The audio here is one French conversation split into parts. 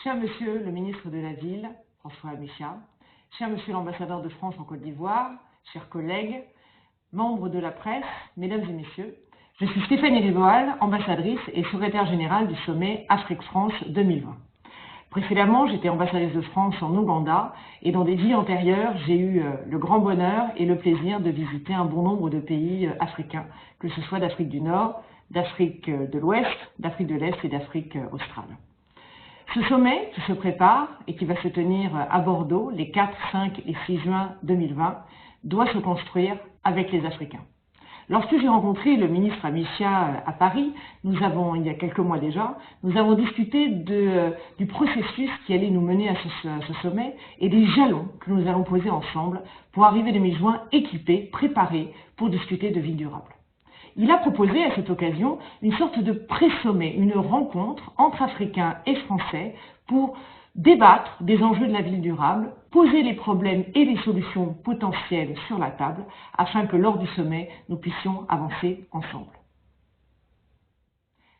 Cher Monsieur le ministre de la Ville, François Micha, cher Monsieur l'ambassadeur de France en Côte d'Ivoire, chers collègues, membres de la presse, mesdames et messieurs, je suis Stéphanie Rivoal, ambassadrice et secrétaire générale du sommet Afrique-France 2020. Précédemment, j'étais ambassadrice de France en Ouganda et dans des vies antérieures, j'ai eu le grand bonheur et le plaisir de visiter un bon nombre de pays africains, que ce soit d'Afrique du Nord, d'Afrique de l'Ouest, d'Afrique de l'Est et d'Afrique australe. Ce sommet qui se prépare et qui va se tenir à Bordeaux les 4, 5 et 6 juin 2020 doit se construire avec les Africains. Lorsque j'ai rencontré le ministre Amicia à Paris, il y a quelques mois déjà, nous avons discuté du processus qui allait nous mener à ce sommet et des jalons que nous allons poser ensemble pour arriver le mi-juin équipés, préparés pour discuter de ville durable. Il a proposé à cette occasion une sorte de pré-sommet, une rencontre entre Africains et Français pour débattre des enjeux de la ville durable, poser les problèmes et les solutions potentielles sur la table afin que lors du sommet, nous puissions avancer ensemble.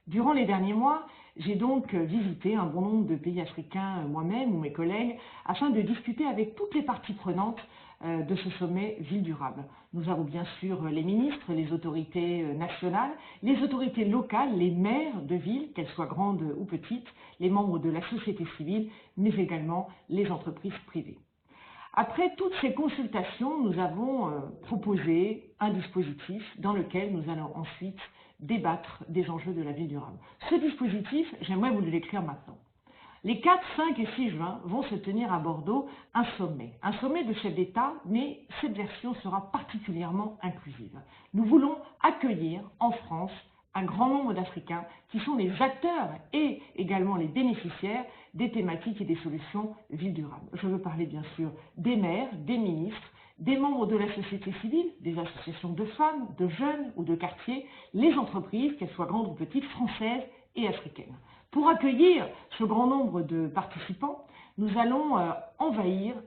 Durant les derniers mois, j'ai donc visité un bon nombre de pays africains moi-même ou mes collègues afin de discuter avec toutes les parties prenantes de ce sommet Ville durable. Nous avons bien sûr les ministres, les autorités nationales, les autorités locales, les maires de villes, qu'elles soient grandes ou petites, les membres de la société civile, mais également les entreprises privées. Après toutes ces consultations, nous avons proposé un dispositif dans lequel nous allons ensuite débattre des enjeux de la ville durable. Ce dispositif, j'aimerais vous le décrire maintenant. Les 4, 5 et 6 juin vont se tenir à Bordeaux un sommet de chefs d'État, mais cette version sera particulièrement inclusive. Nous voulons accueillir en France un grand nombre d'Africains qui sont les acteurs et également les bénéficiaires des thématiques et des solutions ville durable. Je veux parler bien sûr des maires, des ministres, des membres de la société civile, des associations de femmes, de jeunes ou de quartiers, les entreprises, qu'elles soient grandes ou petites, françaises et africaines. Pour accueillir ce grand nombre de participants, nous allons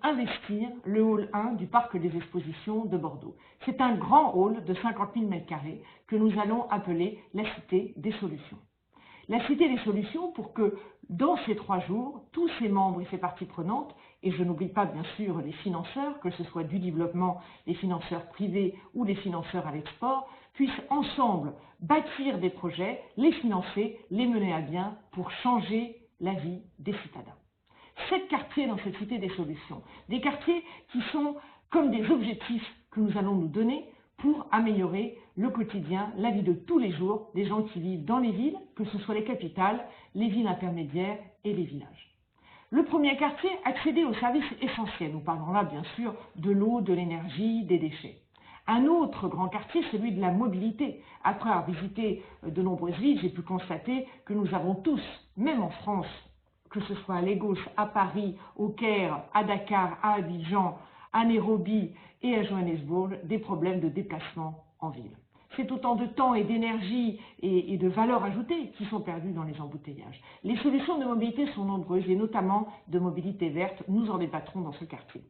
investir le hall 1 du parc des expositions de Bordeaux. C'est un grand hall de 50 000 m² que nous allons appeler la Cité des Solutions. La Cité des Solutions pour que dans ces 3 jours, tous ces membres et ces parties prenantes, et je n'oublie pas bien sûr les financeurs, que ce soit du développement, les financeurs privés ou les financeurs à l'export, puissent ensemble bâtir des projets, les financer, les mener à bien pour changer la vie des citadins. 7 quartiers dans cette Cité des Solutions, des quartiers qui sont comme des objectifs que nous allons nous donner pour améliorer le quotidien, la vie de tous les jours des gens qui vivent dans les villes, que ce soit les capitales, les villes intermédiaires et les villages. Le premier quartier, accéder aux services essentiels. Nous parlons là bien sûr de l'eau, de l'énergie, des déchets. Un autre grand quartier, celui de la mobilité. Après avoir visité de nombreuses villes, j'ai pu constater que nous avons tous, même en France, que ce soit à Lagos, à Paris, au Caire, à Dakar, à Abidjan, à Nairobi et à Johannesburg, des problèmes de déplacement en ville. C'est autant de temps et d'énergie et de valeur ajoutée qui sont perdus dans les embouteillages. Les solutions de mobilité sont nombreuses et notamment de mobilité verte. Nous en débattrons dans ce quartier.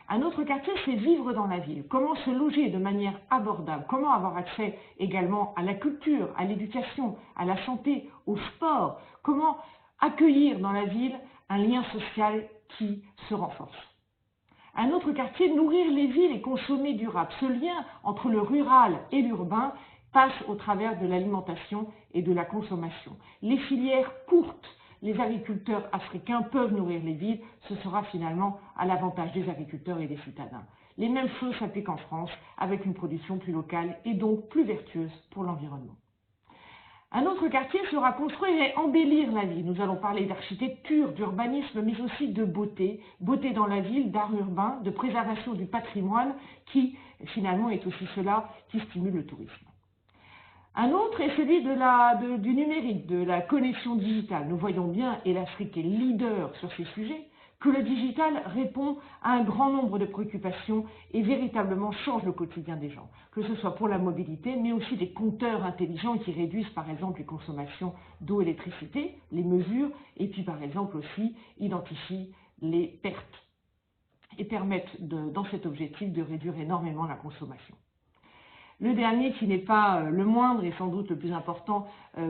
Un autre quartier, c'est vivre dans la ville. Comment se loger de manière abordable? Comment avoir accès également à la culture, à l'éducation, à la santé, au sport? Comment accueillir dans la ville un lien social qui se renforce? Un autre quartier, nourrir les villes et consommer durable. Ce lien entre le rural et l'urbain passe au travers de l'alimentation et de la consommation. Les filières courtes, les agriculteurs africains peuvent nourrir les villes, ce sera finalement à l'avantage des agriculteurs et des citadins. Les mêmes choses s'appliquent en France avec une production plus locale et donc plus vertueuse pour l'environnement. Un autre quartier sera construire et embellir la ville. Nous allons parler d'architecture, d'urbanisme, mais aussi de beauté. Beauté dans la ville, d'art urbain, de préservation du patrimoine, qui finalement est aussi cela qui stimule le tourisme. Un autre est celui du numérique, de la connexion digitale. Nous voyons bien, et l'Afrique est leader sur ces sujets, que le digital répond à un grand nombre de préoccupations et véritablement change le quotidien des gens, que ce soit pour la mobilité, mais aussi des compteurs intelligents qui réduisent par exemple les consommations d'eau et d'électricité, les mesures, et puis par exemple aussi identifient les pertes et permettent dans cet objectif de réduire énormément la consommation. Le dernier, qui n'est pas le moindre et sans doute le plus important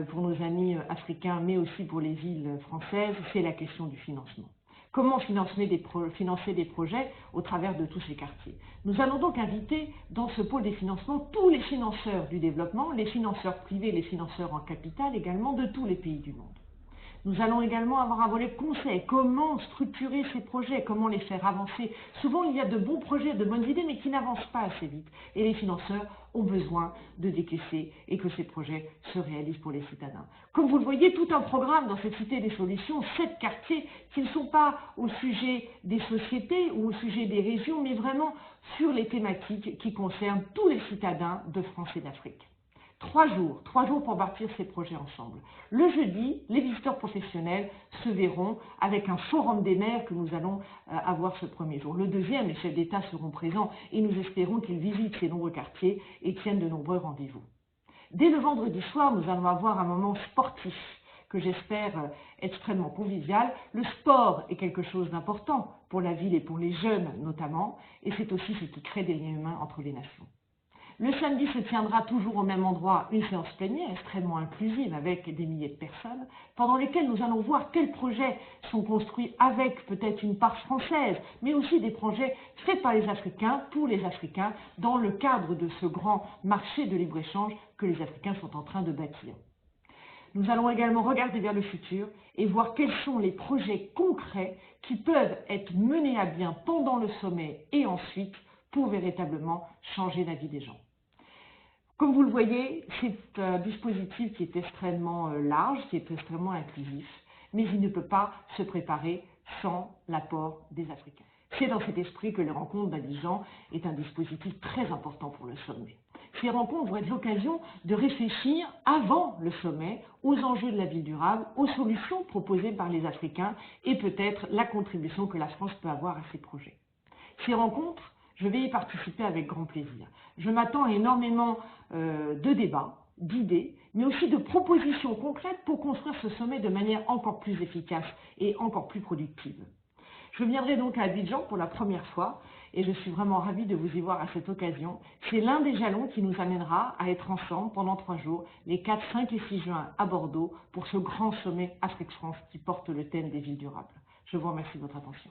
pour nos amis africains, mais aussi pour les îles françaises, c'est la question du financement. Comment financer des projets au travers de tous ces quartiers? Nous allons donc inviter dans ce pôle des financements tous les financeurs du développement, les financeurs privés, les financeurs en capital également de tous les pays du monde. Nous allons également avoir un volet conseil, comment structurer ces projets, comment les faire avancer. Souvent, il y a de bons projets, de bonnes idées, mais qui n'avancent pas assez vite. Et les financeurs ont besoin de décaisser et que ces projets se réalisent pour les citadins. Comme vous le voyez, tout un programme dans cette cité des solutions, 7 quartiers qui ne sont pas au sujet des sociétés ou au sujet des régions, mais vraiment sur les thématiques qui concernent tous les citadins de France et d'Afrique. 3 jours pour bâtir ces projets ensemble. Le jeudi, les visiteurs professionnels se verront avec un forum des maires que nous allons avoir ce premier jour. Le deuxième, les chefs d'État seront présents et nous espérons qu'ils visitent ces nombreux quartiers et tiennent de nombreux rendez-vous. Dès le vendredi soir, nous allons avoir un moment sportif que j'espère extrêmement convivial. Le sport est quelque chose d'important pour la ville et pour les jeunes notamment, et c'est aussi ce qui crée des liens humains entre les nations. Le samedi se tiendra toujours au même endroit une séance plénière extrêmement inclusive avec des milliers de personnes, pendant lesquelles nous allons voir quels projets sont construits avec peut-être une part française, mais aussi des projets faits par les Africains, pour les Africains, dans le cadre de ce grand marché de libre-échange que les Africains sont en train de bâtir. Nous allons également regarder vers le futur et voir quels sont les projets concrets qui peuvent être menés à bien pendant le sommet et ensuite pour véritablement changer la vie des gens. Comme vous le voyez, c'est un dispositif qui est extrêmement large, qui est extrêmement inclusif, mais il ne peut pas se préparer sans l'apport des Africains. C'est dans cet esprit que les rencontres d'Abidjan est un dispositif très important pour le sommet. Ces rencontres vont être l'occasion de réfléchir avant le sommet aux enjeux de la ville durable, aux solutions proposées par les Africains et peut-être la contribution que la France peut avoir à ces projets. Ces rencontres, je vais y participer avec grand plaisir. Je m'attends à énormément de débats, d'idées, mais aussi de propositions concrètes pour construire ce sommet de manière encore plus efficace et encore plus productive. Je viendrai donc à Abidjan pour la première fois et je suis vraiment ravie de vous y voir à cette occasion. C'est l'un des jalons qui nous amènera à être ensemble pendant 3 jours, les 4, 5 et 6 juin à Bordeaux, pour ce grand sommet Afrique-France qui porte le thème des villes durables. Je vous remercie de votre attention.